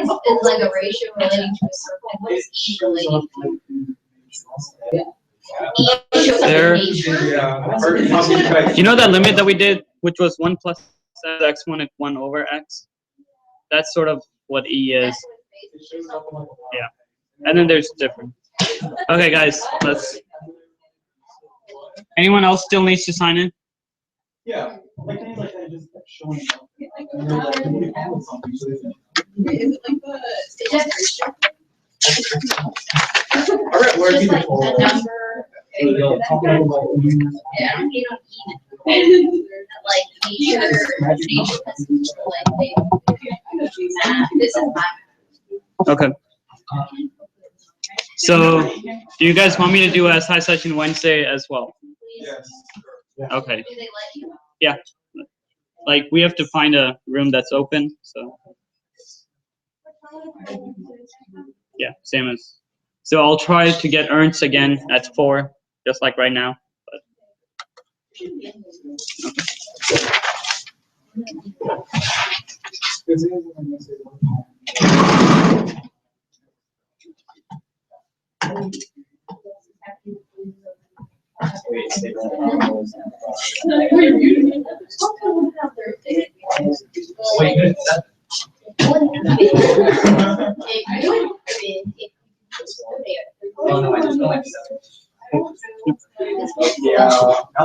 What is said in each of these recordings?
is like a ratio relating to a circle. What is E relating to? There. You know that limit that we did, which was 1 plus x1 and 1 over x? That's sort of what E is. Yeah. And then there's different. Okay, guys, let's. Anyone else still needs to sign in? Yeah. Like things like that just showing up. All right, where Just like a number. Yeah, you don't even like nature, like this is my. Okay. So, do you guys want me to do a SI session Wednesday as well? Yes. Okay. Do they let you? Yeah. Like, we have to find a room that's open, so. Yeah, same as. So I'll try to get Ernst again at 4, just like right now. But.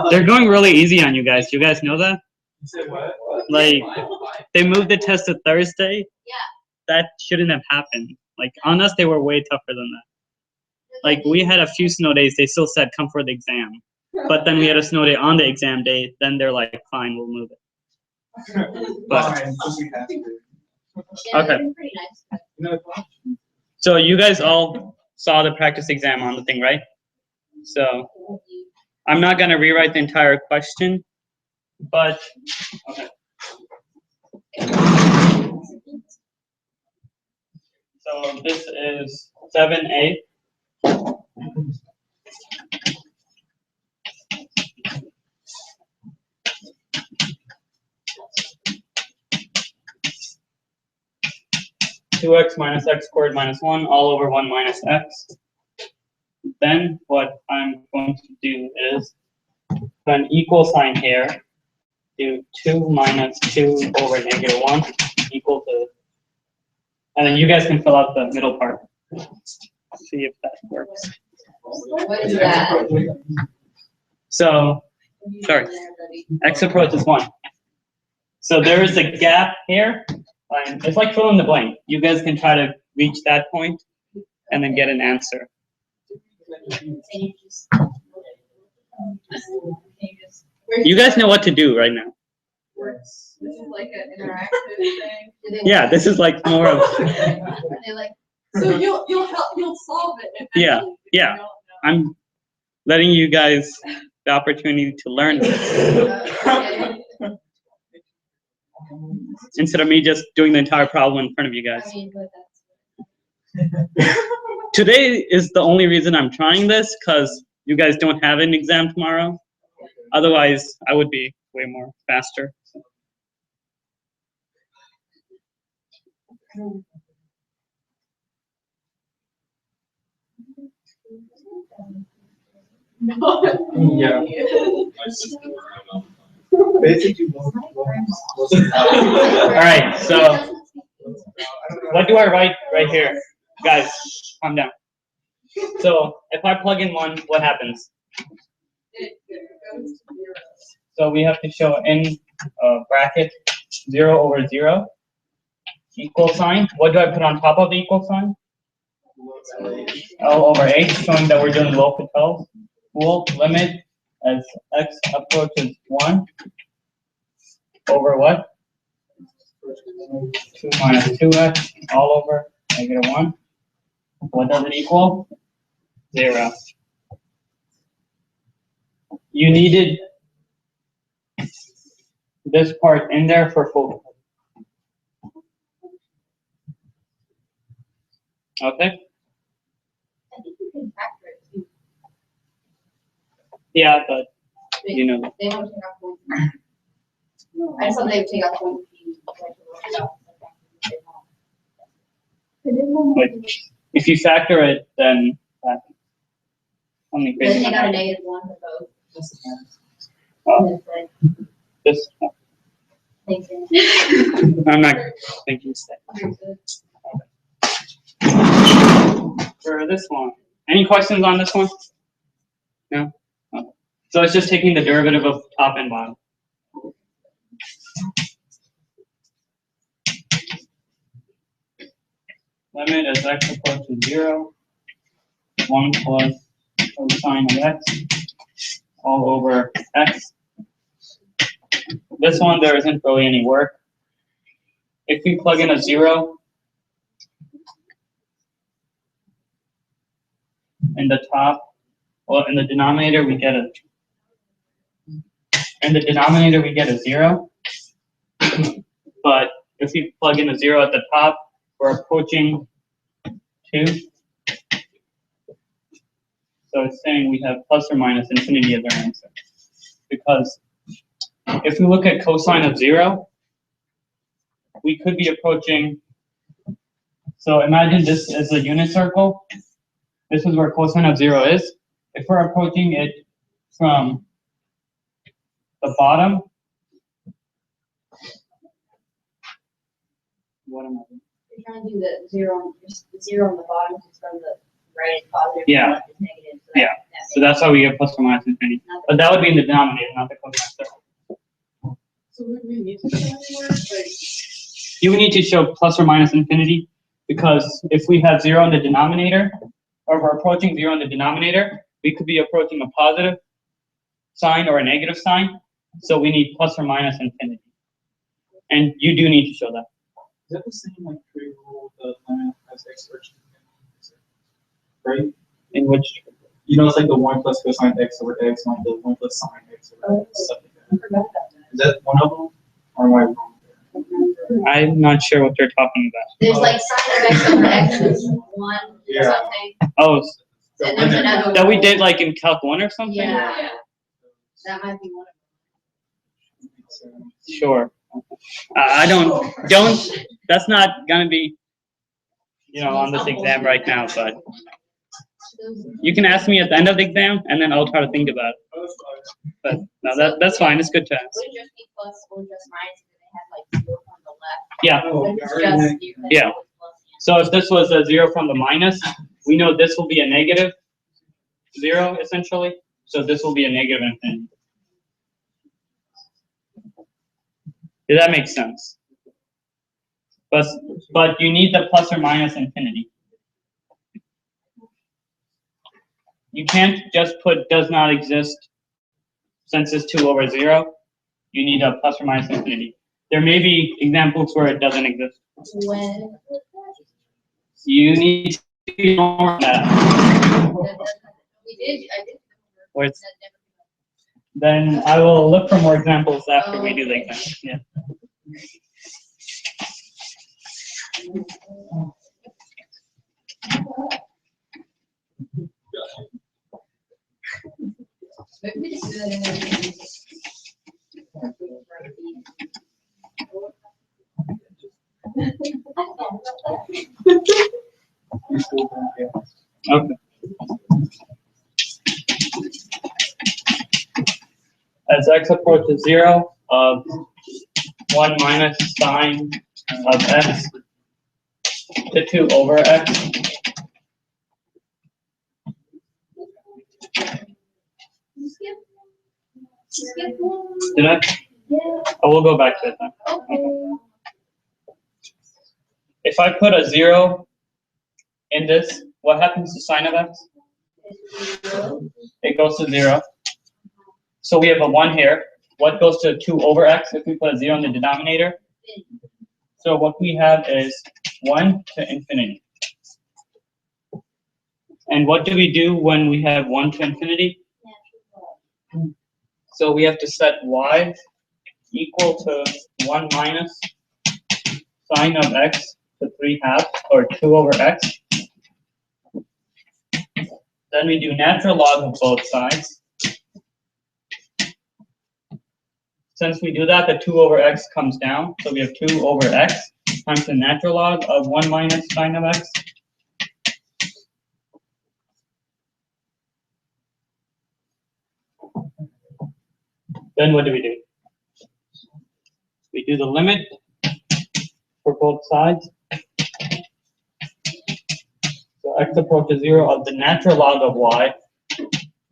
They're going really easy on you guys. You guys know that? Like, they moved the test to Thursday. Yeah. That shouldn't have happened. Like, on us, they were way tougher than that. Like, we had a few snow days. They still said, come for the exam. But then we had a snow day on the exam day. Then they're like, fine, we'll move it. But, okay. So you guys all saw the practice exam on the thing, right? So I'm not going to rewrite the entire question, but okay. So this is 7A. Two x minus x squared minus 1 all over 1 minus x. Then what I'm going to do is put an equal sign here. Do 2 minus 2 over -1 equal to, and then you guys can fill out the middle part. See if that works. What is that? So, sorry, x approach is 1. So there is a gap here. And it's like fill in the blank. You guys can try to reach that point and then get an answer. You guys know what to do right now. This is like an interactive thing. Yeah, this is like more of. So you'll solve it. Yeah, yeah. I'm letting you guys the opportunity to learn this instead of me just doing the entire problem in front of you guys. Today is the only reason I'm trying this, because you guys don't have an exam tomorrow. Otherwise, I would be way more faster. Yeah. Basically, all right, so what do I write right here? Guys, calm down. So if I plug in 1, what happens? So we have to show in bracket 0 over 0 equal sign. What do I put on top of the equal sign? L over H, showing that we're doing L'Hopital. Cool. Limit as x approaches 1 over what? 2 minus 2x all over -1. What does it equal? 0. You needed this part in there for full. Okay? I think you can factor it too. Yeah, but you know. They don't take off points. I just thought they would take off points. Which, if you factor it, then something Then crazy. they might got a happen. -1 for both. Oh, this, Thanks. I'm not thinking straight. For this one, any questions on this one? No? Okay. So it's just taking the derivative of top and bottom. Limit as x approaches 0, 1 plus cosine of x all over x. This one, there isn't really any work. If we plug in a 0 in the top, well, in the denominator we get a 0. But if we plug in a 0 at the top, we're approaching 2. So it's saying we have plus or minus infinity as our answer. Because if we look at cosine of 0, we could be approaching, so imagine this is a unit circle. This is where cosine of 0 is. If we're approaching it from the bottom, what am I doing? You're trying to do the 0, just the 0 on the bottom, because from the right is positive, Yeah. the left is negative. So Yeah. So that's how we get plus or minus infinity. Not But that would be in the denominator, not the cosine circle. So would we need to show anywhere? Like, You would need to show plus or minus infinity, because if we have 0 in the denominator, or we're approaching 0 in the denominator, we could be approaching a positive sign or a negative sign. So we need plus or minus infinity. And you do need to show that. Is that the same like tree rule, the limit as x approaches infinity? Right? In which, You know, it's like the 1 plus cosine x over x, like the 1 plus sine x over x, stuff like I that. forgot about that. Is that one of them? Or am I wrong there? I'm not sure what they're talking about. There's like sine of x over x is 1 or Yeah. something. Oh, The And there's limit. another that we one. did like in Calc 1 or something? Yeah, that might be one of Sure. I don't, that's not gonna be, on this exam right now, but them. you can ask me at the end of the exam, and then I'll try to think about it. Oh, that's fine. But no, that's fine, it's good to ask. Would it just be plus or just minus if they had like 0 on the left? Yeah, Oh, If we it's already just had- zero, then Yeah. it's plus and- so if this was a 0 from the minus, we know this will be a negative 0, essentially, so this will be a negative infinity. Does that make sense? But you need the plus or minus infinity. You can't just put does not exist since it's 2 over 0. You need a plus or minus infinity. There may be examples where it doesn't exist. When. You need to know that. We did, I did. Or it's- That never came up. Then I will look for more examples after we do the exam. Yeah. Maybe we just do that in the. You still don't get- Okay. As x approaches 0, of 1 minus sine of x to 2 over x. Skip. Skip one. Did I? Yeah, I will go back to it then. okay. If I put a 0 in this, what happens to sine of x? It goes to 0. So we have a 1 here. What goes to 2 over x if we put a 0 in the denominator? So what we have is 1 to infinity. And what do we do when we have 1 to infinity? So we have to set y equal to 1 minus sine of x to 3/2 or 2 over x. Then we do natural log of both sides. Since we do that, the 2 over x comes down. So we have 2 over x times the natural log of 1 minus sine of x. Then what do? We do the limit for both sides. So x approaches 0 of the natural log of y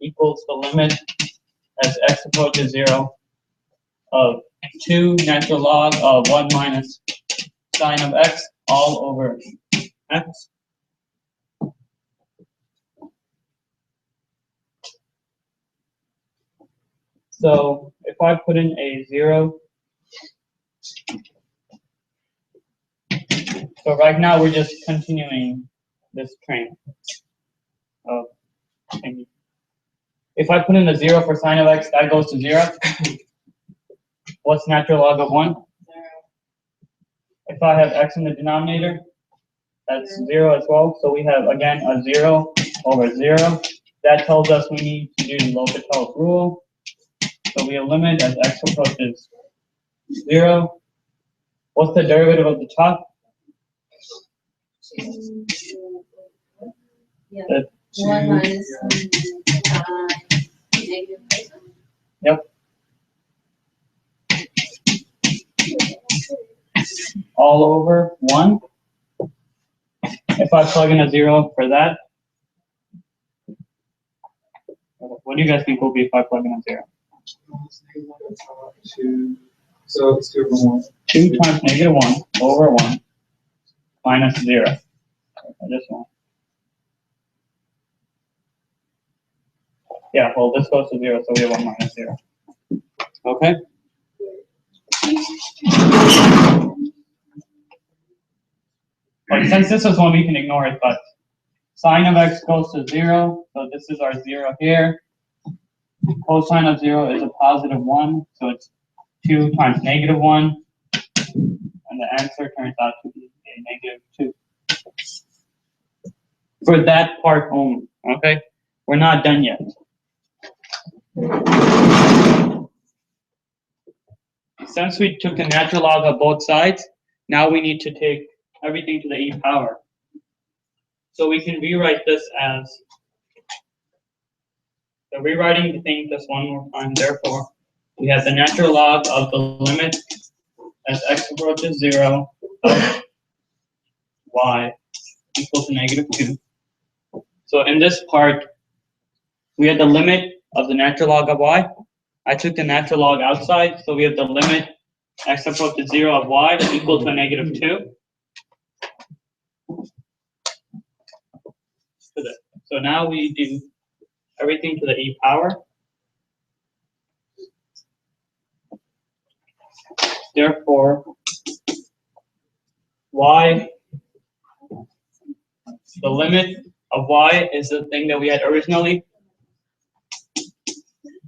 equals the limit as x approaches 0 of 2 natural log of 1 minus sine of x all over x. So if I put in a 0, so right now we're just continuing this train of thinking. If I put in a 0 for sine of x, that goes to 0. What's natural log of 1? 0. If I have x in the denominator, that's 0 as well. So we have, again, a 0 over 0. That tells us we need to do the L'Hopital's rule. So we limit as x approaches 0. What's the derivative of the top? Yeah. The 1 minus negative. Yep. All over 1. If I plug in a 0 for that, what do you guys think will be if I plug in a 0? So it's 2 over 1. 2 times negative 1 over 1 minus 0. This one. Yeah, well, this goes to 0, so we have 1 minus 0. Okay? But since this is one, we can ignore it, but sine of x goes to 0, so this is our 0 here. Cosine of 0 is a positive 1, so it's 2 times negative 1, and the answer turns out to be a negative 2. For that part only, okay? We're not done yet. Since we took the natural log of both sides, now we need to take everything to the e power. So we can rewrite this as, so rewriting the thing just one more time, therefore, we have the natural log of the limit as x approaches 0 of y equal to negative 2. So in this part, we have the limit of the natural log of y. I took the natural log outside, so we have the limit x approaches 0 of y equal to a negative 2. So now we do everything to the e power. Therefore, y, the limit of y is the thing that we had originally.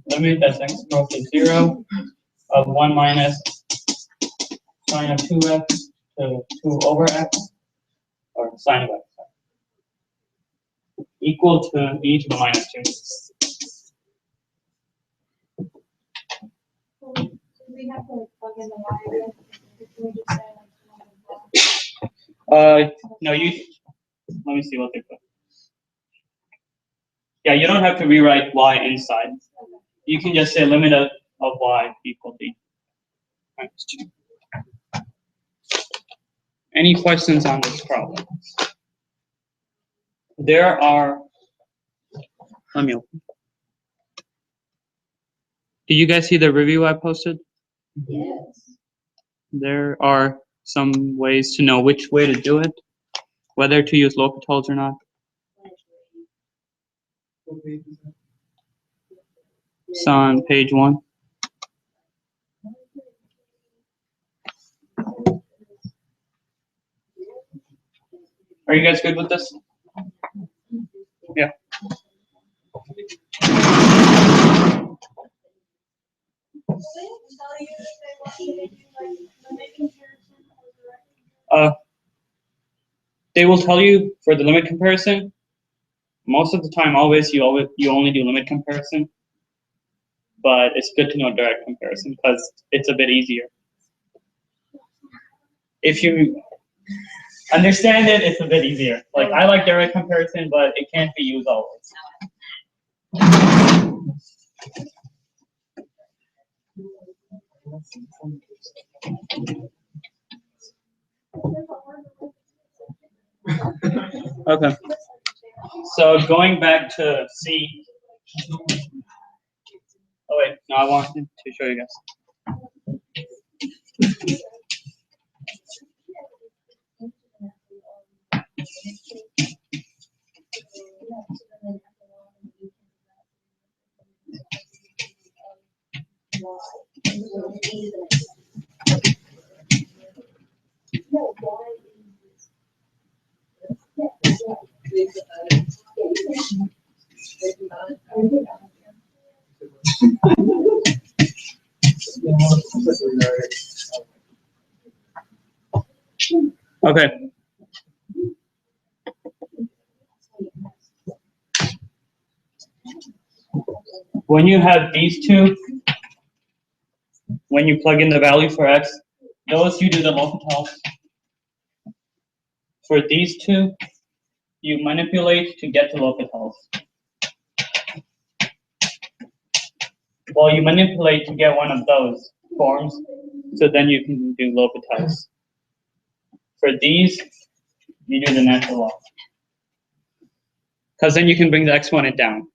Limit as x approaches 0 of 1 minus sine of 2x to 2 over x, or sine of x, equal to e to the minus 2. We have to plug in the y again. Can we just say No, you, let me see what they put. Yeah, you don't have to rewrite y inside. You can just say limit of y equal to e minus 2. Any questions on this problem? There are, let me open. Did you guys see the review I posted? yes? There are some ways to know which way to do it, whether to use L'Hopital's or not. What page is that? It's on page 1. Are you guys good with this? Yeah. They will tell you for the limit comparison. Most of the time, you only do limit comparison, but it's good to know direct comparison because it's a bit easier. If you understand it, it's a bit easier. Like, I like direct comparison, but it can't be used always. Okay. So going back to C. Oh wait, no, I wanted to show you guys. Okay. When you have these two, when you plug in the value for x, those you do the L'Hopital. For these two, you manipulate to get to L'Hopitals. Well, you manipulate to get one of those forms, so then you can do L'Hopitals. For these, you do the natural log. Because then you can bring the exponent down.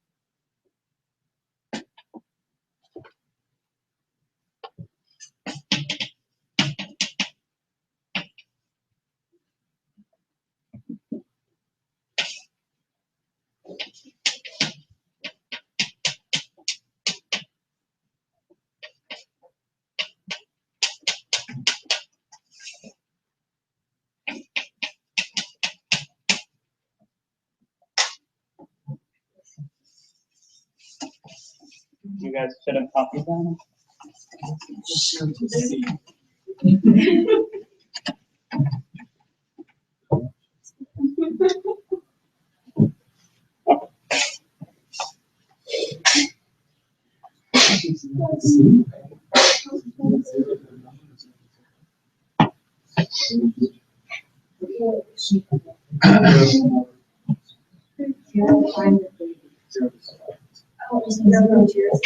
You guys should have copied that.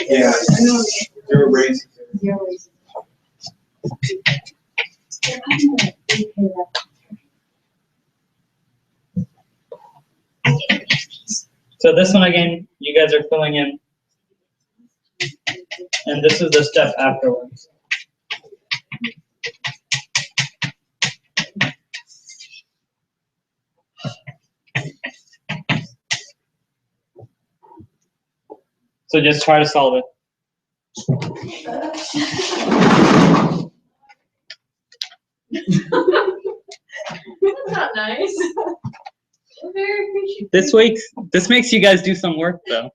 Yeah, zero raising. So this one again, you guys are filling in, and this is the step afterwards. So just try to solve it. That's not nice. I'm very appreciative. This makes you guys do some work though.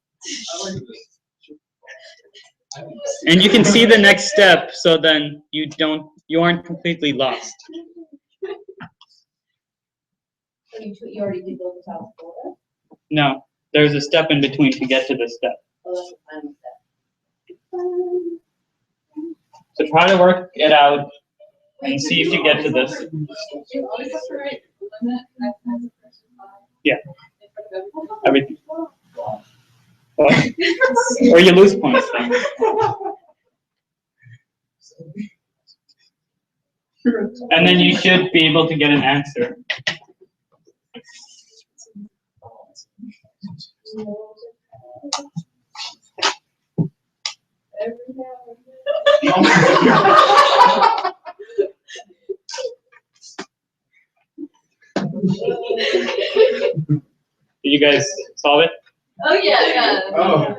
And you can see the next step, so then you aren't completely lost. You already did those top four? No, there's a step in between to get to this step. Oh, that's the final step. So try to work it out and see if you get to this. You always have to write limit x minus x plus 5. Yeah, In front of everything. What? Or you lose points then. And then you should be able to get an answer. Did you guys solve it? Oh yeah, yeah. Oh.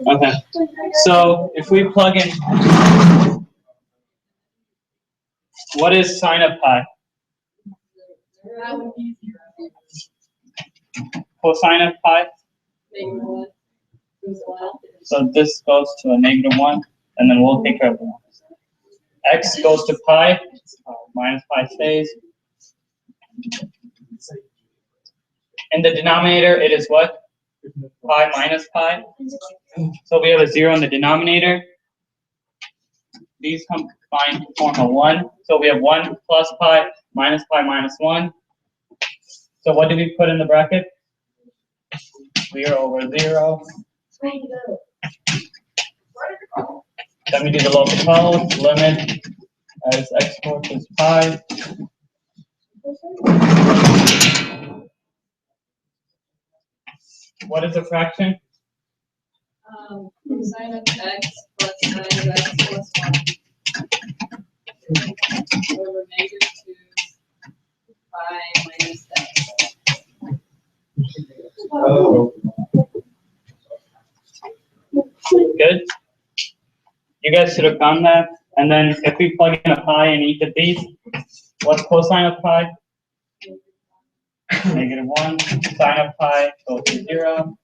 Okay. So if we plug in, what is sine of pi? That would be 0. Cosine of pi? Negative 1. Goes well. So this goes to a -1, and then we'll take care of the one. X goes to pi, minus pi stays. In the denominator, it is what? pi minus pi. So we have a 0 in the denominator. These combine to form a 1. So we have 1 plus pi minus 1. So what do we put in the bracket? 0 over 0. Then we do the L'Hopital limit as x equals pi. What is a fraction? Sine of x plus sine of x plus 1 over -2 pi minus x. Oh. Good. You guys should have done that. And then if we plug in a pi in each of these, what's cosine of pi? -1. Sine of pi goes to 0.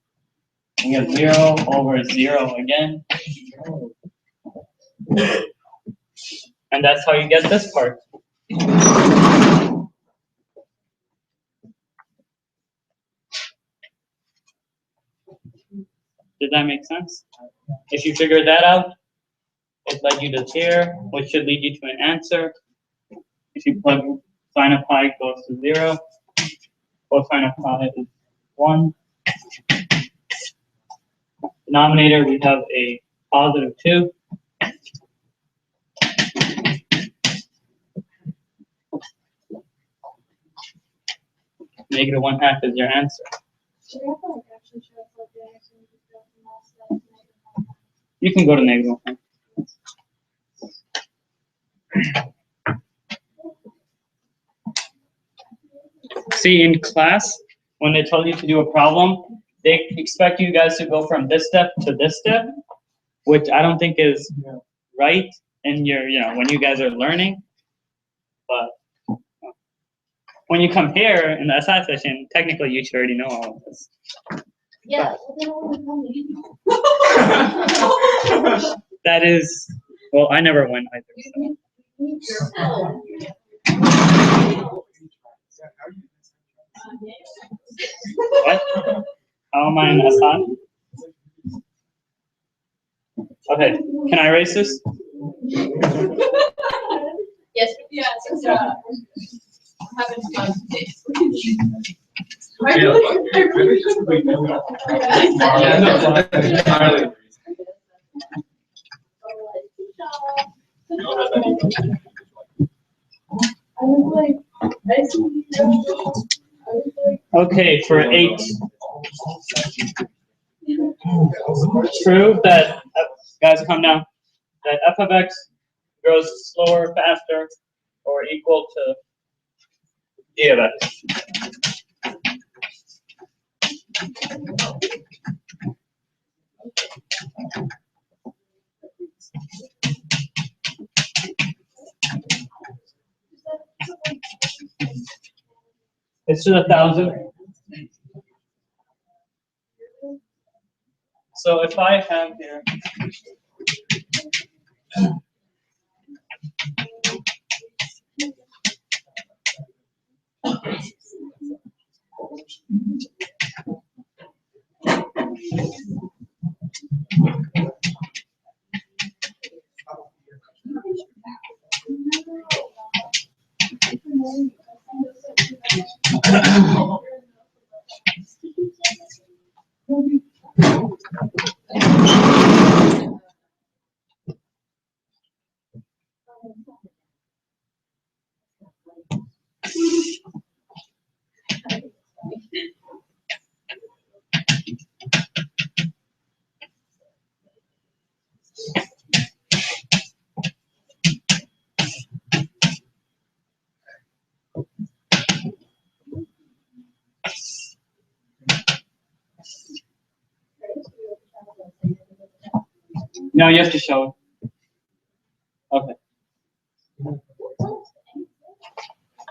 We have 0 over 0 again. And that's how you get this part. Did that make sense? If you figured that out, it led you to here, which should lead you to an answer. If you plug sine of pi goes to 0, cosine of pi is 1. Denominator, we have a positive 2. -1/2 is your answer. You can go to -1/2. See, in class, when they tell you to do a problem, they expect you guys to go from this step to this step, which I don't think is right in your, when you guys are learning. But when you come here in the SI session, technically you should already know all of this. Yeah. That is, well, I never went either. So. What? How am I in SI? Okay, can I erase this? Yes, it's haven't done today. Yeah, no, entirely. Okay, for 8. Prove that, guys come down, that f of x grows slower, faster, or equal to g of x. It's to the 1,000. So if I have here, no, you have to show it. Okay.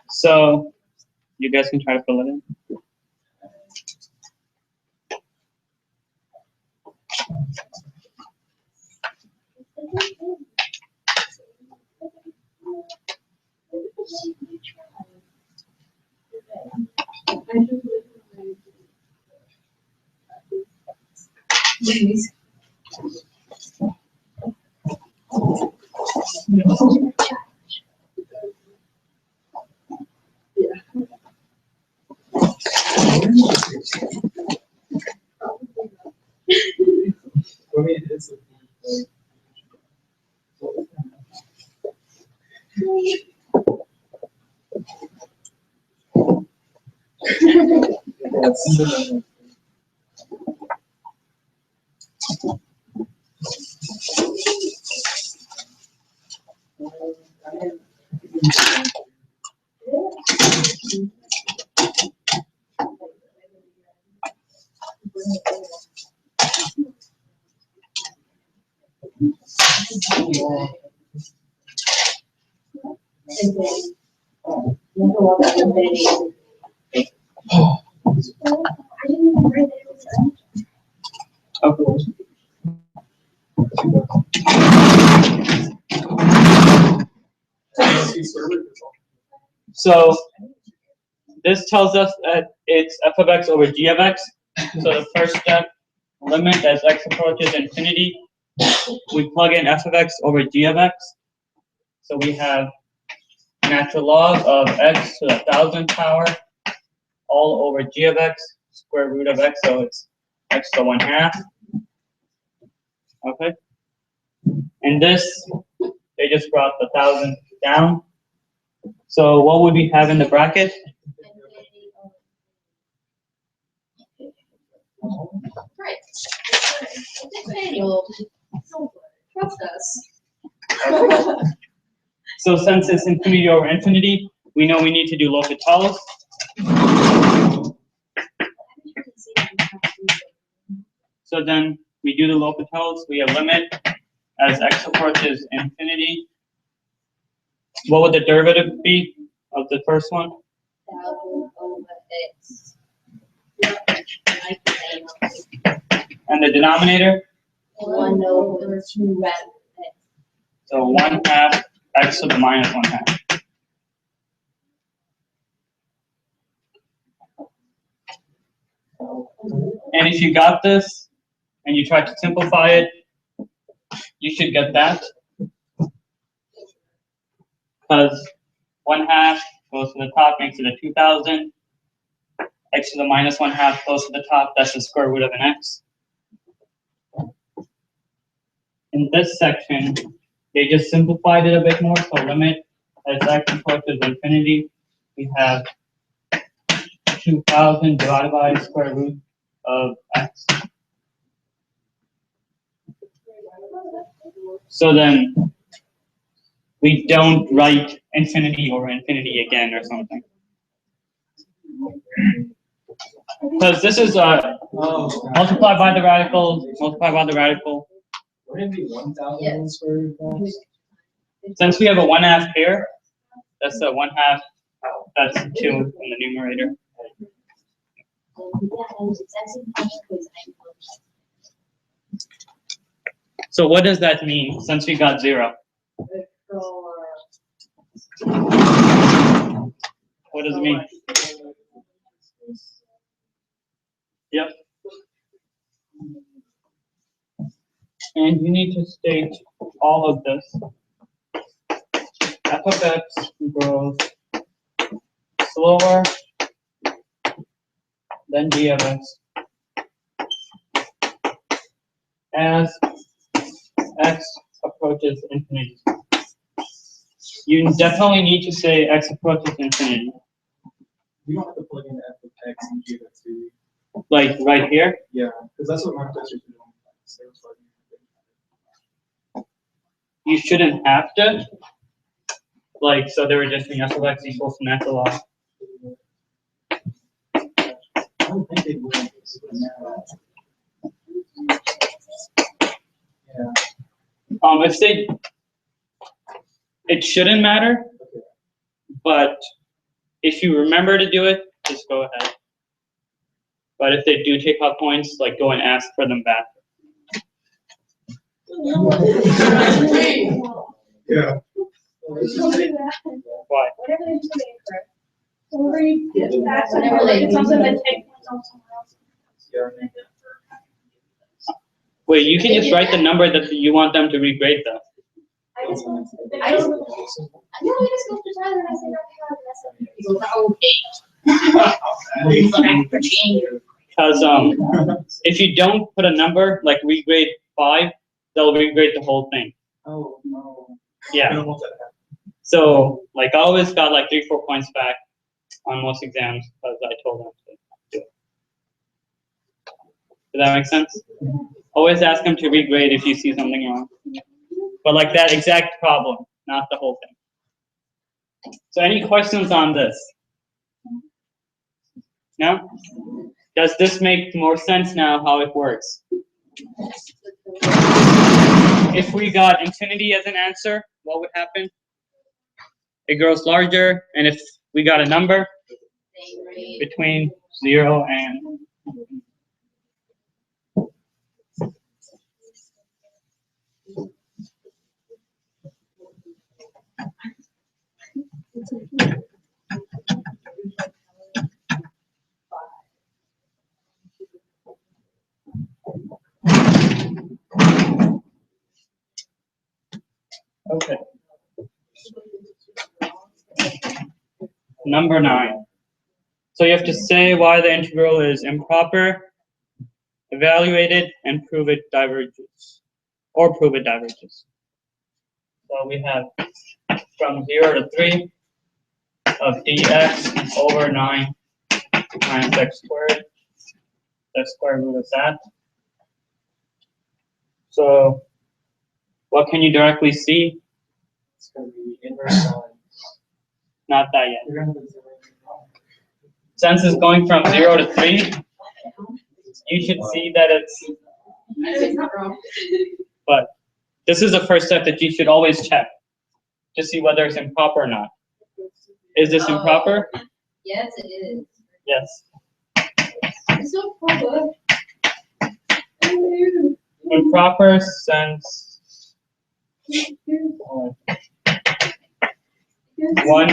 So you guys can try to fill it in. For me, it's a Okay. So this tells us that it's f of x over g of x. So the first step, limit as x approaches infinity. We plug in f of x over g of x. So we have natural log of x to the 1,000th power all over g of x, square root of x, so it's x to 1/2. Okay. And this, they just brought the 1,000 down. So what would we have in the bracket? Right. It's manual. Trust us. So since it's infinity over infinity, we know we need to do L'Hopital's. So then we do the L'Hopital's. We have limit as x approaches infinity. What would the derivative be of the first one? 1,000 over x. And the denominator? 1 over 2 x. So 1/2 x to the minus 1/2. And if you got this and you try to simplify it, you should get that. Because 1/2 goes to the top, makes it a 2,000. X to the minus 1/2 goes to the top, that's the square root of an x. In this section, they just simplified it a bit more, so limit as x approaches infinity, we have 2,000 divided by square root of x. So then, we don't write infinity over infinity again or something. Because this is multiply by the radical, multiply by the radical. Wouldn't it be 1,000 square root of x? Since we have a 1/2 here, that's a 1/2, that's 2 in the numerator. So what does that mean, since we got 0? What does it mean? Yep. And you need to state all of this. F of x grows slower than g of x as x approaches infinity. You definitely need to say x approaches infinity. We don't have to plug in f of x and g of x, do we? Like right here. Yeah, because that's what my professors do. So it's like- You shouldn't have to. Like, so they were just saying f of x equals natural log. I don't think they would. Yeah. If they, it shouldn't matter, but if you remember to do it, just go ahead. But if they do take out points, like go and ask for them back. Yeah. Why? Whatever they do incorrect. Whenever they do something that takes points off someone else. Yeah. Wait, you can just write the number that you want them to regrade though. I just go to Tyler and I say, okay, he goes, okay. He's like, for change. Because if you don't put a number, like regrade 5, they'll regrade the whole thing. Oh, no. I Yeah. don't want that to happen. So like I always got like 3-4 points back on most exams because I told them to do it. Does that make sense? Always ask them to regrade if you see something wrong. But like that exact problem, not the whole thing. So any questions on this? No? Does this make more sense now how it works? If we got infinity as an answer, what would happen? It grows larger, and if we got a number between 0 and okay. Number 9. So you have to say why the integral is improper, evaluate it, and prove it diverges. Or prove it diverges. So we have from 0 to 3 of dx over 9 minus x squared. The square root of that. So what can you directly see? It's going to be inverse sine. Not that yet. You're going to have zero. Since it's going from 0 to 3, you should see that it's, It's not wrong. but this is the first step that you should always check to see whether it's improper or not. Is this improper? Yes, it is. Yes. It's so proper. Improper since 1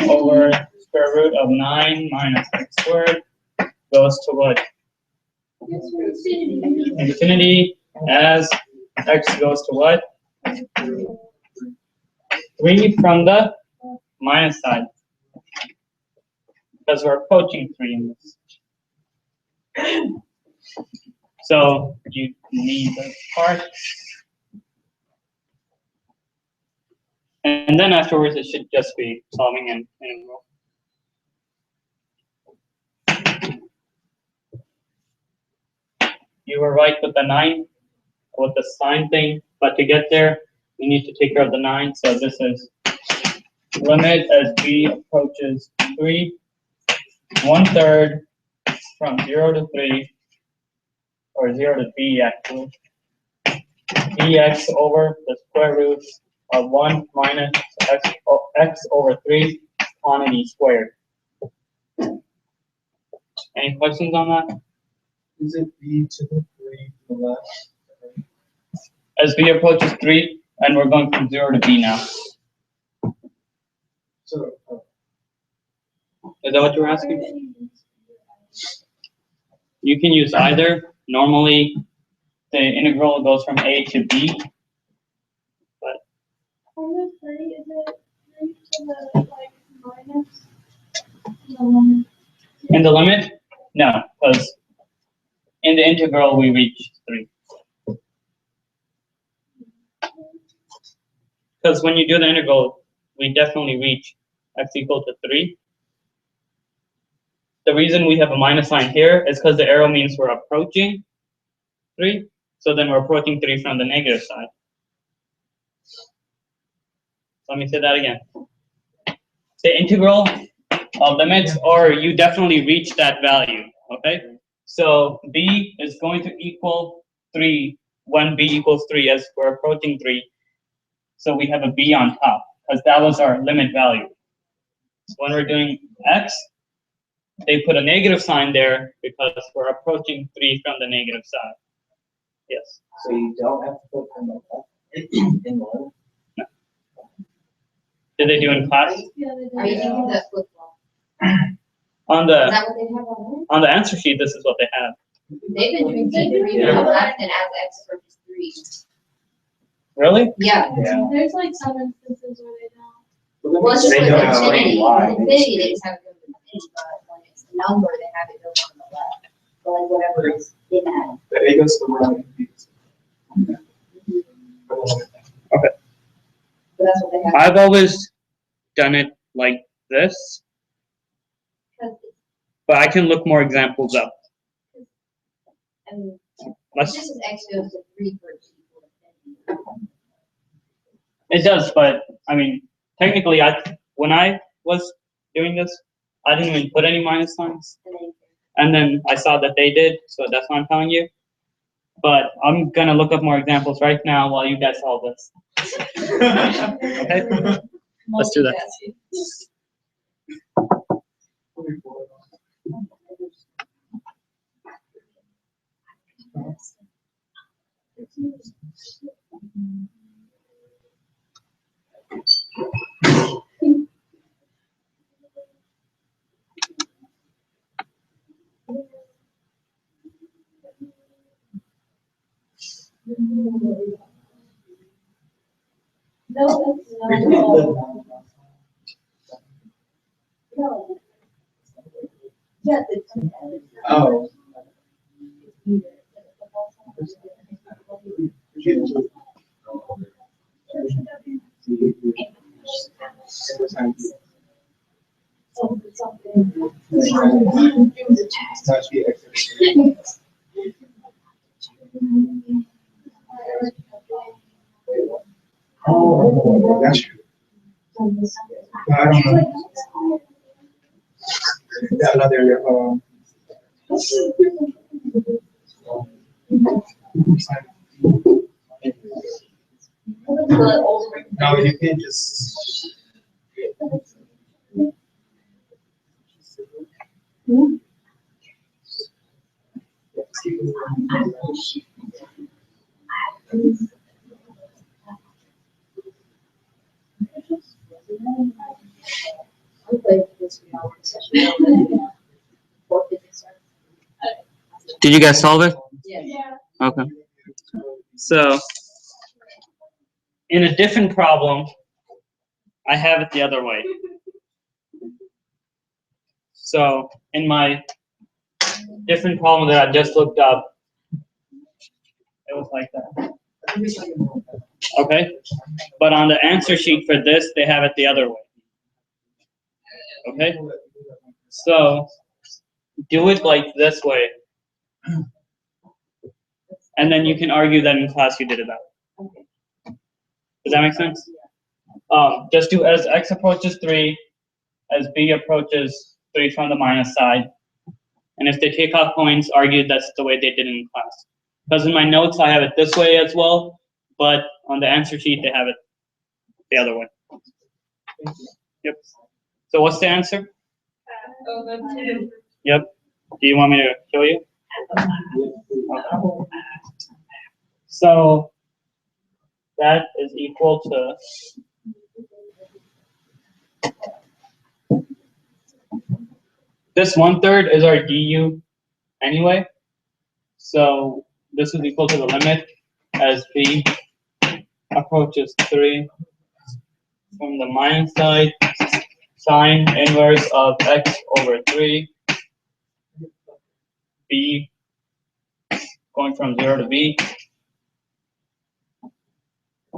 over square root of 9 minus x squared goes to what? Infinity, as x goes to what? 3 from the minus side. Because we're approaching 3 in this. So you need this part. And then afterwards it should just be solving an integral. You were right with the 9, with the sign thing, but to get there, you need to take care of the 9. So this is limit as b approaches 3, 1/3 from 0 to 3, or 0 to b actually, dx over the square root of 1 minus x over 3 quantity squared. Any questions on that? Is it b to the 3 to the left? As b approaches 3, and we're going from 0 to b now. So, Is that what you were asking? You can use either. Normally, the integral goes from a to b. But On the 3, is it 3 to the, like, minus? in the limit, no, because in the integral we reach 3. Because when you do the integral, we definitely reach x equal to 3. The reason we have a minus sign here is because the arrow means we're approaching 3. So then we're approaching 3 from the negative side. Let me say that again. The integral of limits, or you definitely reach that value, okay? So b is going to equal 3 when b equals 3, as we're approaching 3. So we have a b on top, because that was our limit value. So when we're doing x, they put a negative sign there because we're approaching 3 from the negative side. Yes. So you don't have to put them in the limit? No. Did they do in class? Are you thinking that flip flop? On Is the that what they have on on the answer sheet, this is what they have. there? They've been doing P3 Yeah. to the left and as X approaches 3. 3. Really? Yeah. Yeah. There's like some instances where they don't. Well, it's just They with don't explain infinity. why. With infinity, they just have it go to infinity, but when it's the number, they have it go on the left. But like whatever is in that. The A goes to the right. But that's what they have. I've always done it like this, but I can look more examples up. And Let's, this is x goes to 3 for each equal to infinity. it does, but I mean, technically, when I was doing this, I didn't even put any minus signs, And then and then I saw that they did, so that's why I'm telling you. But I'm gonna look up more examples right now while you guys solve this. Okay? Let's do that. No, that's no. No. Yes, it's. Oh. Oh, that's true. I don't know. Yeah, another, no, you can't just. Did you guys solve it? Yeah. Okay. So, in a different problem, I have it the other way. So, in my different problem that I just looked up, it was like that. Okay? But on the answer sheet for this, they have it the other way. Okay? So, do it like this way. And then you can argue that in class you did it that way. Does that make sense? Just do as x approaches 3, as b approaches 3 from the minus side. And if they take off points, argue that's the way they did it in class. Because in my notes, I have it this way as well, but on the answer sheet, they have it the other way. Yep. So what's the answer? Over 2. Yep. Do you want me to show you? Okay. So that is equal to this 1/3 is our du anyway. So this is equal to the limit as b approaches 3 from the minus side, sine inverse of x over 3, b going from 0 to b.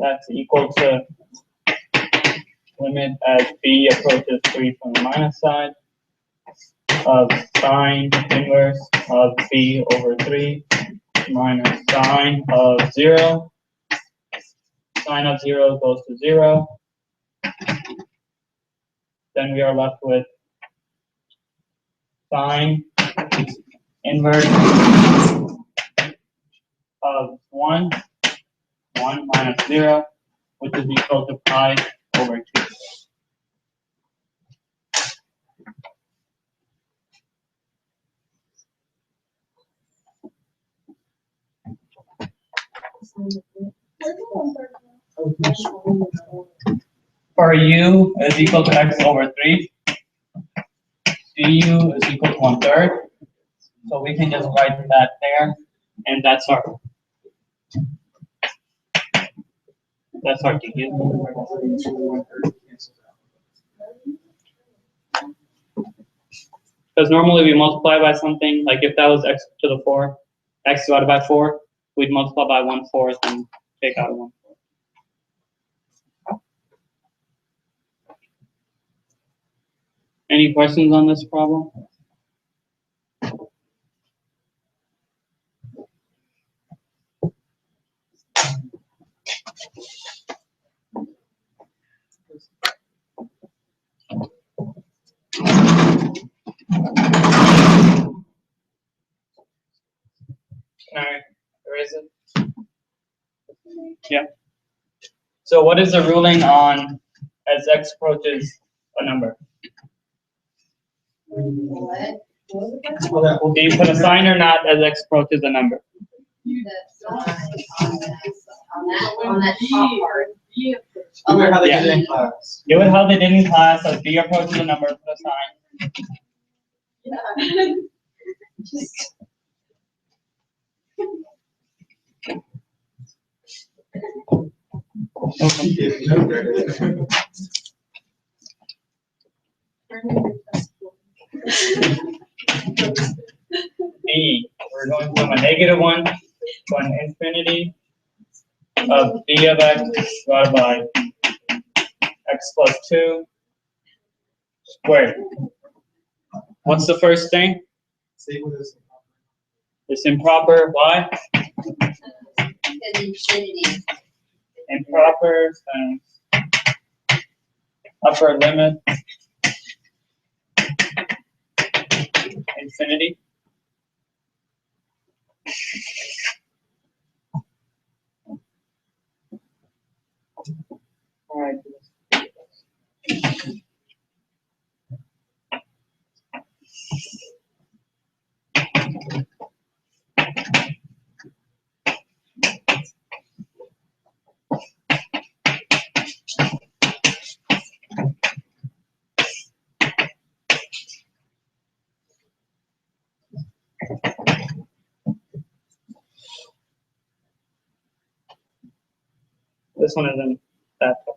That's equal to limit as b approaches 3 from the minus side of sine inverse of b over 3 minus sine of 0. Sine of 0 goes to 0. Then we are left with sine inverse of 1 minus 0, which is equal to pi over 2. For u is equal to x over 3, du is equal to 1/3. So we can just write that there, and that's our That's hard to use. 1/3 cancels out. Because normally we multiply by something, like if that was x to the 4, x divided by 4, we'd multiply by 1/4 and take out a 1/4. Any questions on this problem? Can I erase it? Yeah. So what is the ruling on as x approaches a number? What? Well, that will Do you put a sign or not as x approaches a number? The sign on that top part. do it how they did it in Yeah. class. Do it how they did in class, as b approaches a number, put a sign. B, we're going from a -1 to an infinity of b of x divided by x plus 2 squared. What's the first thing? See what is. It's improper. Why? Infinity. Improper times upper limit infinity. All right. This one isn't that tough.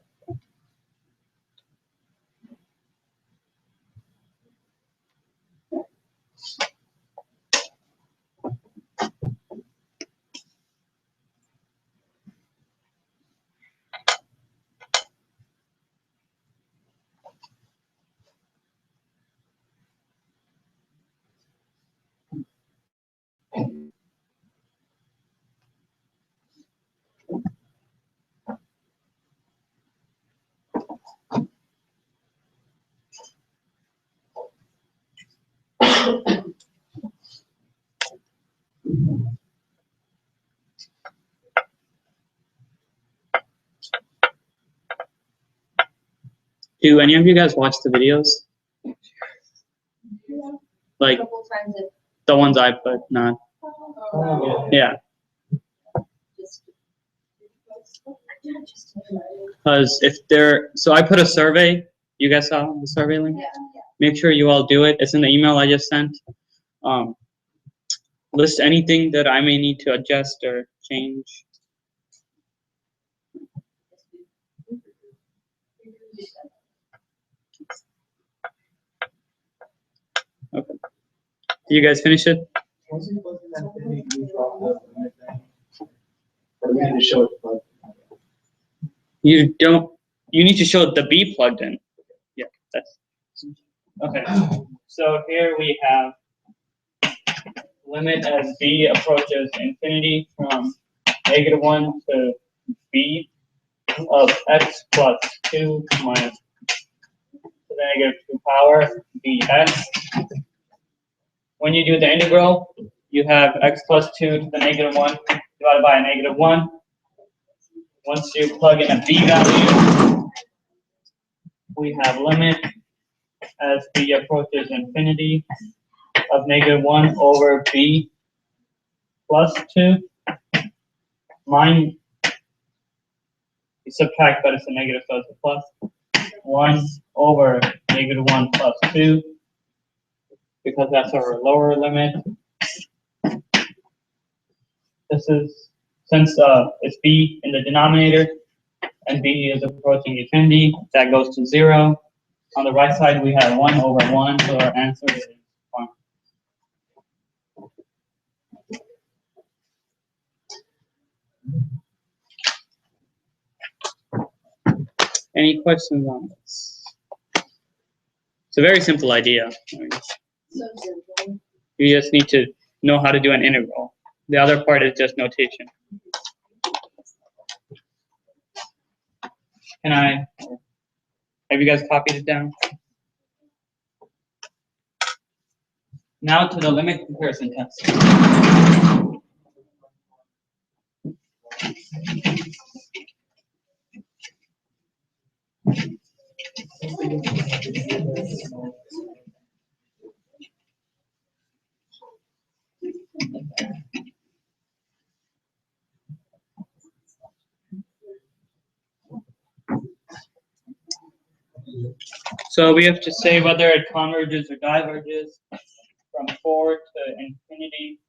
Do any of you guys watch the videos? Like Couple times it the ones I put, not. Yeah, because if they're, so I put a survey. You guys saw the survey link? yeah. Make sure you all do it. It's in the email I just sent. List anything that I may need to adjust or change. Okay. Did you guys finish it? Once you plug in that infinity, you drop the limit thing. Or we need to show it. But You don't. You need to show the B plugged in. Yeah, that's okay. So here we have limit as b approaches infinity from -1 to b of x plus 2 minus to the -2 power bx. When you do the integral, you have x plus 2 to the -1 divided by a -1. Once you plug in a b value, we have limit as b approaches infinity of -1 over b plus 2. Mine, you subtract, but it's a negative, so it's a plus. 1 over -1 plus 2, because that's our lower limit. This is, since it's b in the denominator, and b is approaching infinity. That goes to 0. On the right side, we have 1 over 1, so our answer is 1. Any questions on this? It's a very simple idea. So simple. You just need to know how to do an integral. The other part is just notation. Have you guys copied it down? Now to the limit comparison test. So we have to say whether it converges or diverges from 4 to infinity.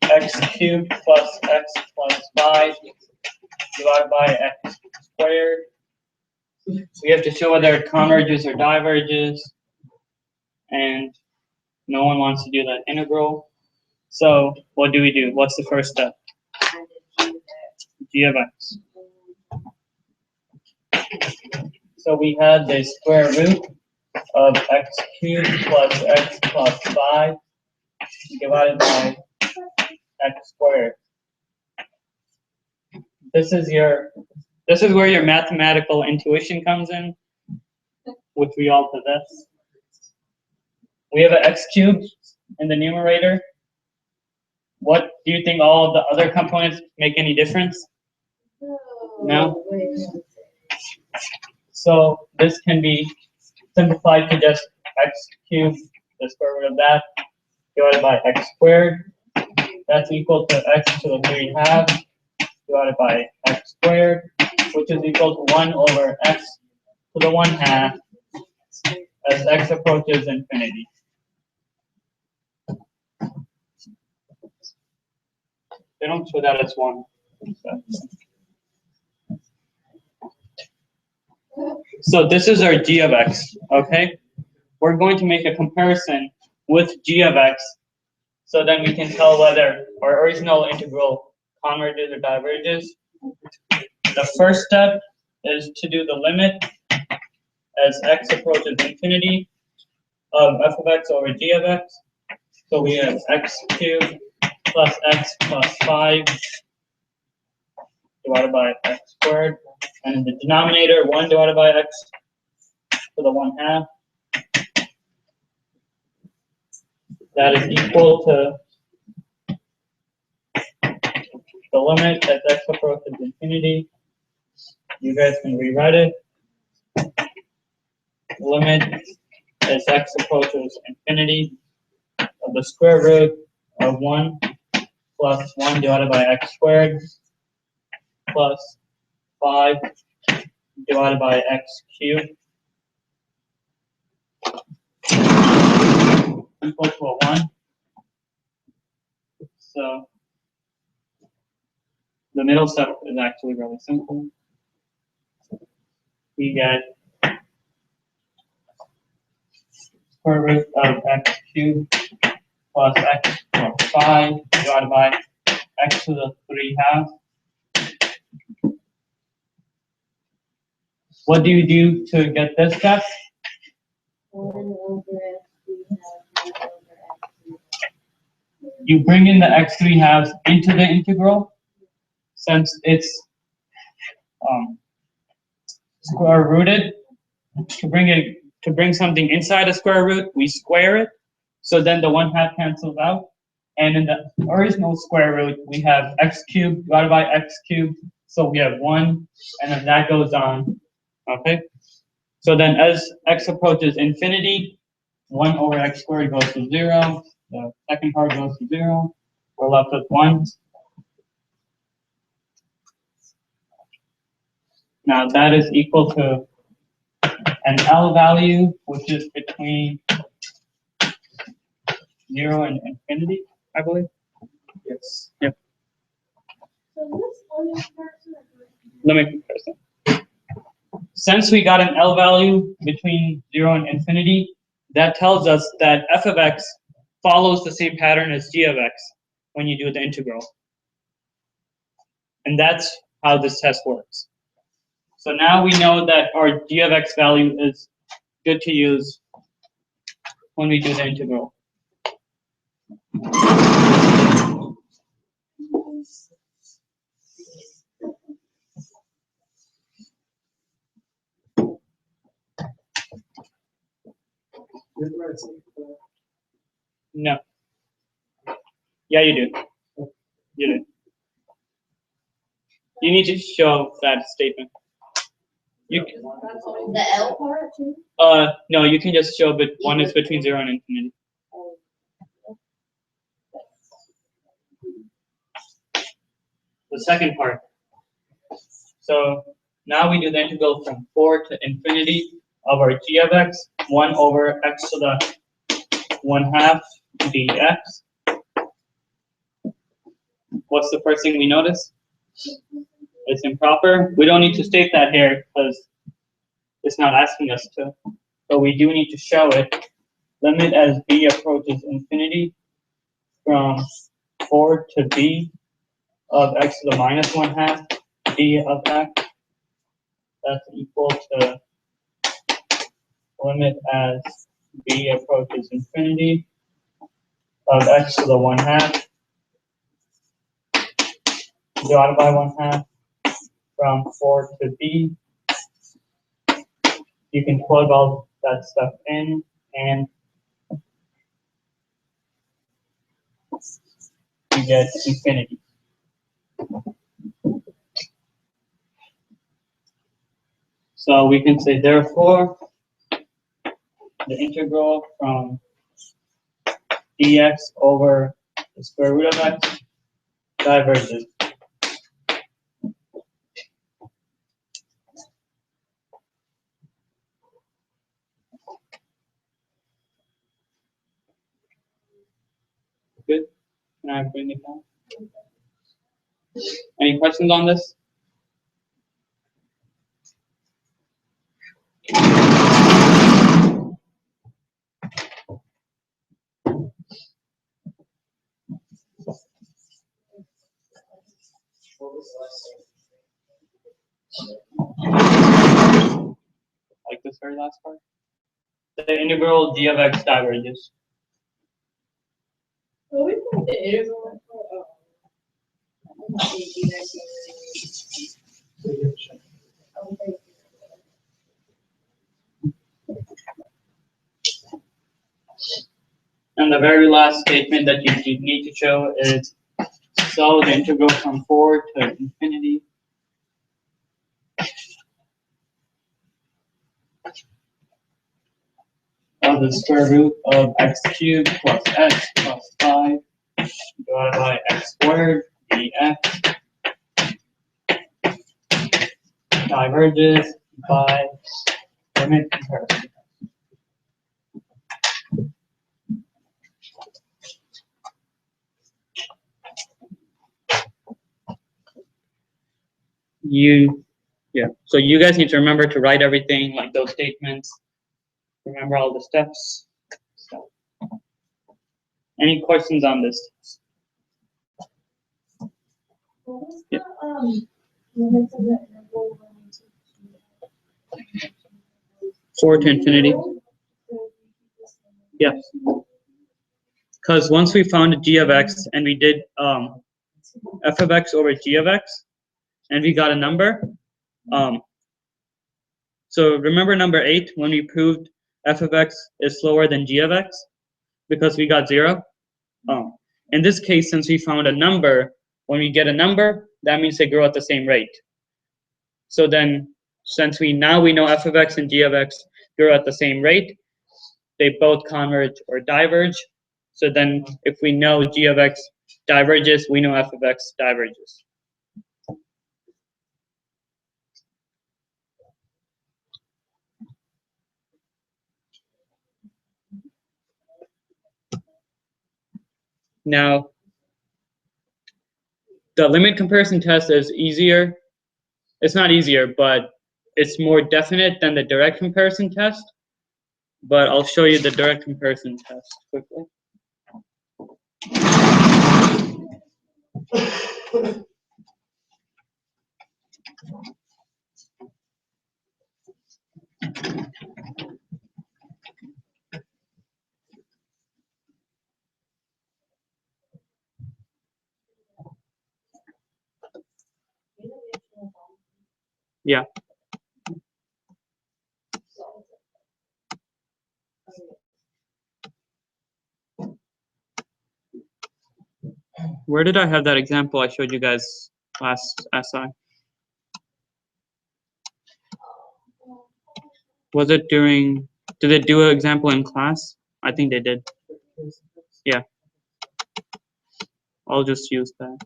X cubed plus x plus 5 divided by x squared. We have to show whether it converges or diverges, and no one wants to do that integral. So what do we do? What's the first step? G of x. So we had the square root of x cubed plus x plus 5 divided by x squared. This is where your mathematical intuition comes in, which we all possess. We have an x cubed in the numerator. What do you think all of the other components make any difference? No? So this can be simplified to just x cubed, the square root of that, divided by x squared. That's equal to x to the 3 halves divided by x squared, which is equal to 1 over x to the 1 half as x approaches infinity. They don't show that as 1. So this is our g of x, okay? We're going to make a comparison with g of x, so then we can tell whether our original integral converges or diverges. The first step is to do the limit as x approaches infinity of f of x over g of x. So we have x cubed plus x plus 5 divided by x squared, and in the denominator 1 divided by x to the 1 half. That is equal to the limit as x approaches infinity. You guys can rewrite it. Limit as x approaches infinity of the square root of 1 plus 1 divided by x squared plus 5 divided by x cubed equal to a 1. So the middle step is actually really simple. We get square root of x cubed plus x plus 5 divided by x to the 3 halves. What do you do to get this step? 1 over x, 3 halves, 1 over x. You bring in the x3 halves into the integral, since it's square rooted. To bring something inside a square root, we square it. So then the 1 half cancels out. And in the original square root, we have x cubed divided by x cubed. So we have 1, and then that goes on. Okay? So then as x approaches infinity, 1 over x squared goes to 0. The second part goes to 0. We're left with 1. Now that is equal to an L value, which is between 0 and infinity, I believe. Yes. Yep. So this one is person. Let me comparison. Since we got an L value between 0 and infinity, that tells us that f of x follows the same pattern as g of x when you do the integral. And that's how this test works. So now we know that our g of x value is good to use when we do the integral. No. Yeah, you do. You do. You need to show that statement. You The L part too? no, you can just show but one is between 0 and infinity. The second part. So now we do the integral from 4 to infinity of our g of x, 1 over x to the 1/2 dx. What's the first thing we notice? It's improper. We don't need to state that here because it's not asking us to, but we do need to show it. Limit as b approaches infinity from 4 to b of x to the minus 1/2 d of x. That's equal to limit as b approaches infinity of x to the 1/2 divided by 1/2 from 4 to b. You can plug all that stuff in and you get infinity. So we can say therefore the integral from dx over the square root of x diverges. Good? Can I bring it down? Any questions on this? Like this very last part? The integral d of x diverges. So we put the integral. And the very last statement that you need to show is so the integral from 4 to infinity of the square root of x cubed plus x plus 5 divided by x squared dx diverges by limit comparison. So you guys need to remember to write everything like those statements. Remember all the steps. So, any questions on this? Yeah. Limits of the interval when we take 4 to infinity. Yes. Because once we found g of x and we did f of x over g of x and we got a number. So remember number 8 when we proved f of x is slower than g of x because we got 0. In this case, since we found a number, when we get a number, that means they grow at the same rate. So then, since we know f of x and g of x grow at the same rate, they both converge or diverge. So then, if we know g of x diverges, we know f of x diverges. Now, the limit comparison test is easier. It's not easier, but it's more definite than the direct comparison test. But I'll show you the direct comparison test quickly. Yeah. Where did I have that example I showed you guys last SI? Was it during, did they do an example in class? I think they did. Yeah. I'll just use that.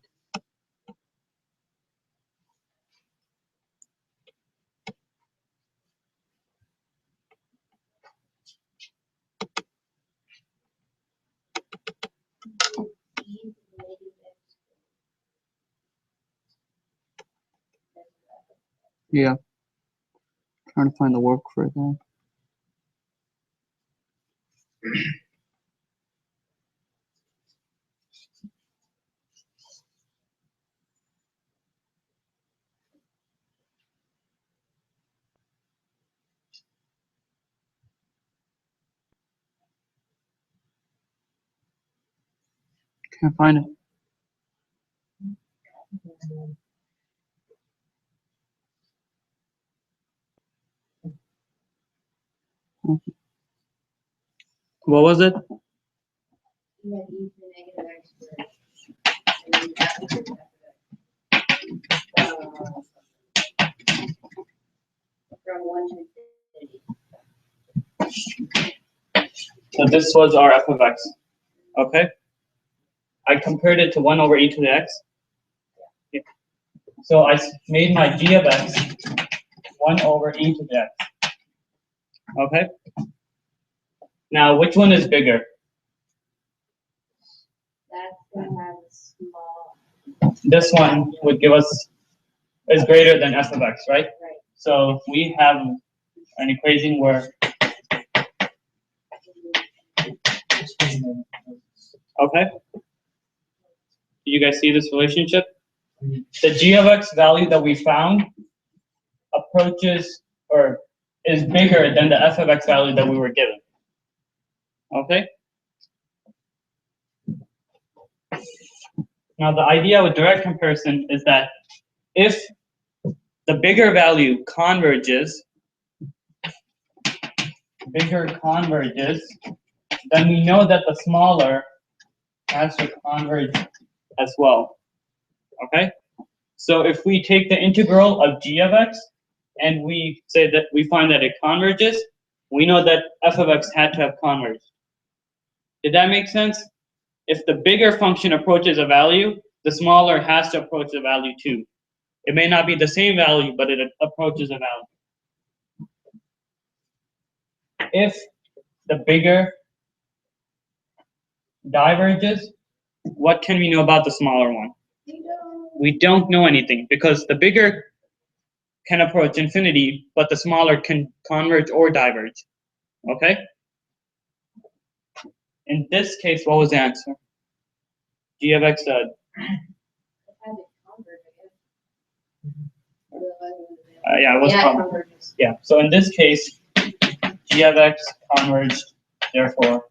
Yeah. Trying to find the work for that. Can't find it. What was it? You have e to the negative x squared. And then you have to do from 1 to infinity. So this was our f of x. Okay. I compared it to 1 over e to the x. Yeah. So I made my g of x 1 over e to the x. Okay. Now, which one is bigger? That's going to have a small. This one would give us, is greater than f of x, right? Right. So we have an equation where, okay. Do you guys see this relationship? The g of x value that we found approaches or is bigger than the f of x value that we were given. Okay? Now the idea with direct comparison is that if the bigger value converges, then we know that the smaller has to converge as well. Okay? So if we take the integral of g of x and we say that we find that it converges, we know that f of x had to have converged. Did that make sense? If the bigger function approaches a value, the smaller has to approach the value too. It may not be the same value, but it approaches a value. If the bigger diverges, what can we know about the smaller one? We don't know anything because the bigger can approach infinity, but the smaller can converge or diverge. Okay? In this case, what was the answer? G of x Have it converge, I guess. yeah, it was Yeah, it converged. converges. Yeah, so in this case, g of x converged, therefore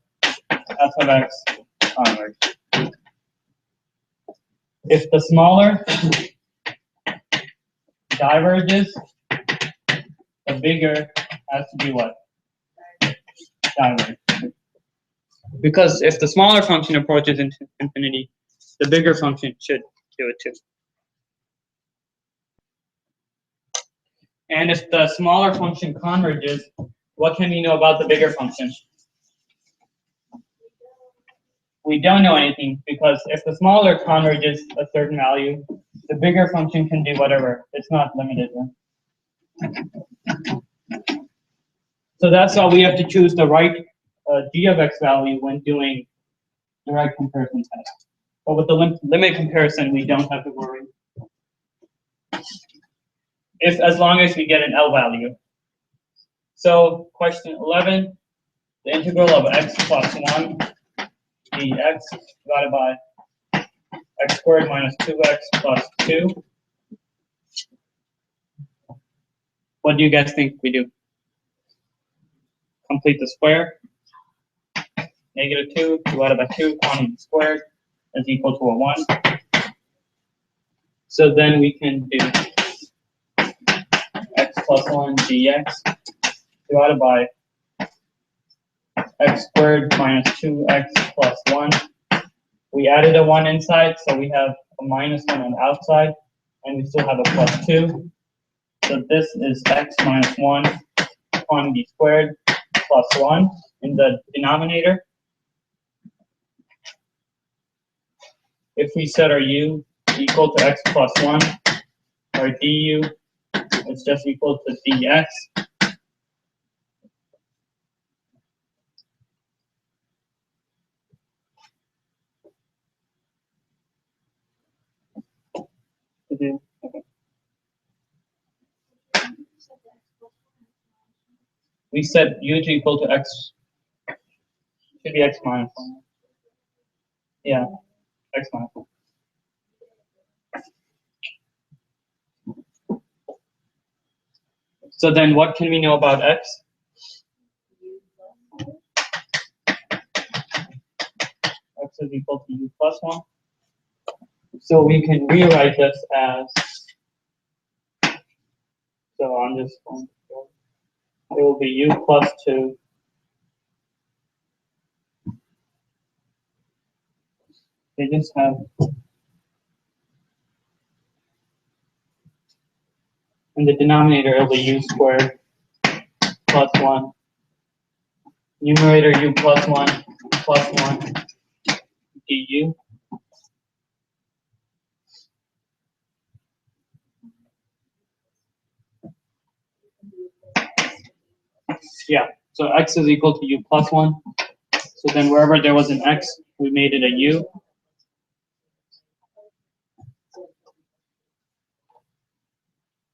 f of x converged. If the smaller diverges, the bigger has to be what? Diverge. Because if the smaller function approaches infinity, the bigger function should do it too. And if the smaller function converges, what can we know about the bigger function? We don't know anything because if the smaller converges a certain value, the bigger function can do whatever. It's not limited. So that's why we have to choose the right g of x value when doing direct comparison test. But with the limit comparison, we don't have to worry. As long as we get an L value. So question 11, the integral of x plus 1 dx divided by x squared minus 2x plus 2. What do you guys think we do? Complete the square. -2 divided by 2 quantity squared is equal to a 1. So then we can do x plus 1 dx divided by x squared minus 2x plus 1. We added a 1 inside, so we have a minus 1 on the outside, and we still have a plus 2. So this is x minus 1 quantity squared plus 1 in the denominator. If we set our u equal to x plus 1, our du is just equal to dx. Okay. We set u to equal to x, should be x minus 1. Yeah, x minus 1. So then what can we know about x? X is equal to u plus 1. So we can rewrite this as, so I'm just going to go, it will be u plus 2 they just have in the denominator it will be u squared plus 1. Numerator u plus 1 plus 1 du. Yeah, so x is equal to u plus 1. So then wherever there was an x, we made it a u.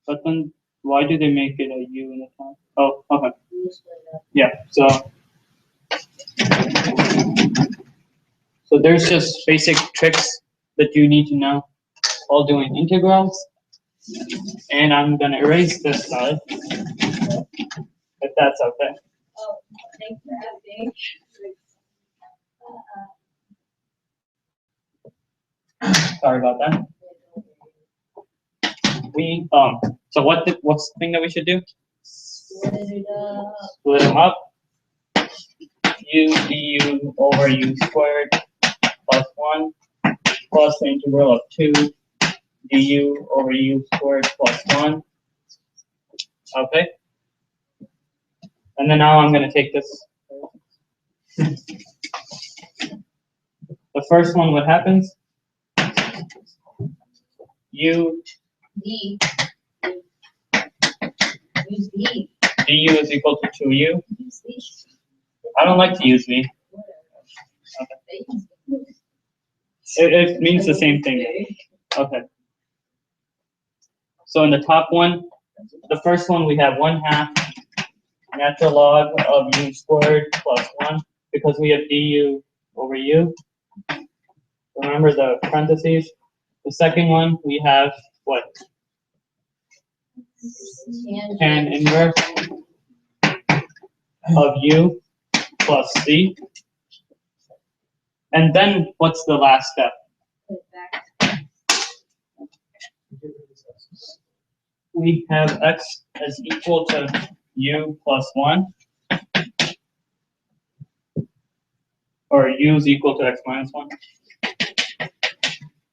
But then why do they make it a u in the top? Oh, okay. Yeah, so there's just basic tricks that you need to know while doing integrals. And I'm gonna erase this side, if that's okay. Oh, thanks for asking. Sorry about that. So what's the thing that we should do? Split Split them up. U du over u squared plus 1 plus the integral of 2 du over u squared plus 1. Okay. And then now I'm going to take this. The first one, what happens? U D. Use D. du is equal to 2u. Use D. I don't like to use v. It means the same thing. Okay. So in the top one, the first one we have 1/2 natural log of u squared plus 1 because we have du over u. Remember the parentheses. The second one we have what? Tan inverse of u plus c. And then what's the last step? We have x as equal to u plus 1. Or u is equal to x minus 1.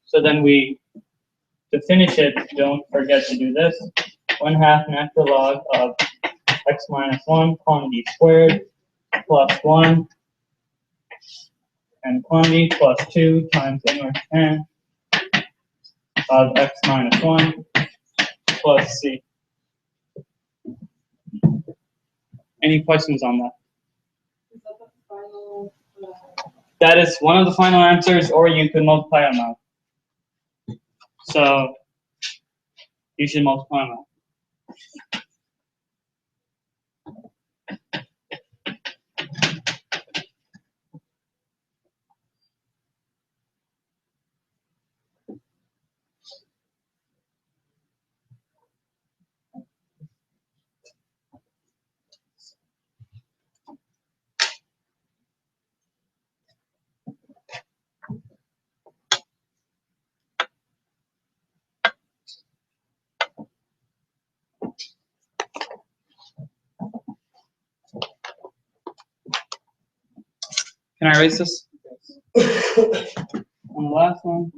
So then to finish it, don't forget to do this. 1/2 natural log of x minus 1 quantity squared plus 1 and quantity plus 2 times inverse tan of x minus 1 plus c. Any questions on that? Is that the final? that is one of the final answers, or you could multiply them out. So you should multiply them out. Can I erase this? On the last one.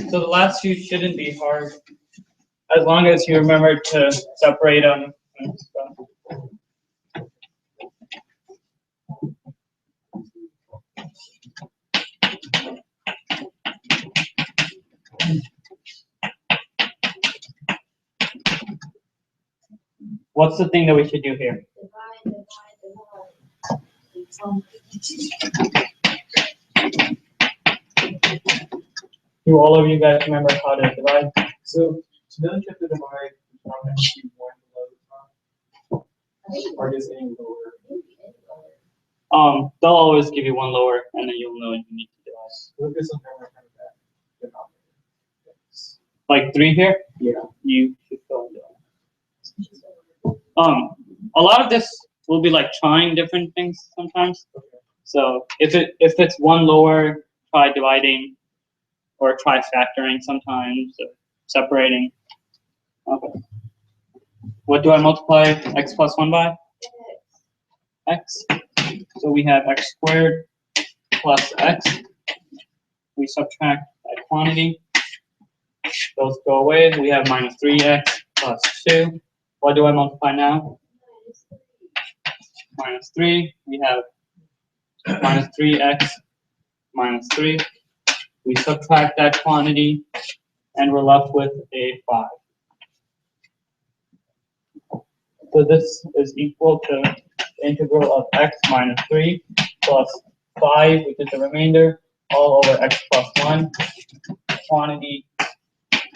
So the last few shouldn't be hard, as long as you remember to separate them and stuff. What's the thing that we should do here? Do all of you guys remember how to divide? So, to know you have to divide the top into one below the top, or just any lower. They'll always give you one lower, and then you'll know you need to divide. Look at something like that. Like 3 here? Yeah. You should go and do it. A lot of this will be like trying different things sometimes. So if it's one lower, try dividing, or try factoring sometimes, or separating. Okay. What do I multiply x plus 1 by? X. So we have x squared plus x. We subtract that quantity. Those go away. We have minus 3x plus 2. What do I multiply now? Minus 3. We have minus 3x minus 3. We subtract that quantity, and we're left with a 5. So this is equal to the integral of x minus 3 plus 5, which is the remainder, all over x plus 1, quantity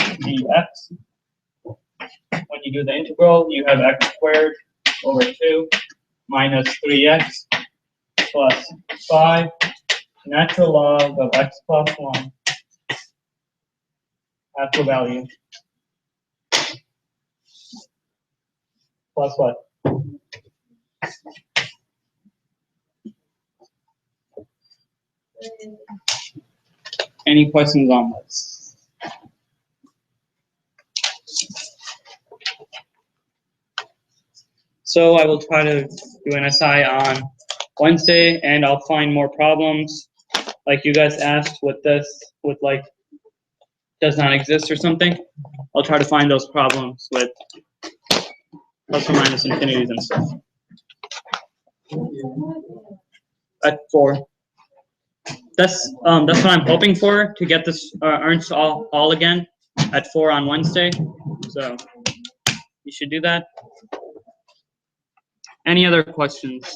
dx. When you do the integral, you have x squared over 2 minus 3x plus 5, natural log of x plus 1, actual value, plus what? Any questions on this? So I will try to do an SI on Wednesday, and I'll find more problems like you guys asked with this, with like does not exist or something. I'll try to find those problems with plus or minus infinities and stuff. At 4. That's what I'm hoping for, to get this Ernst all again at 4 on Wednesday. So you should do that. Any other questions?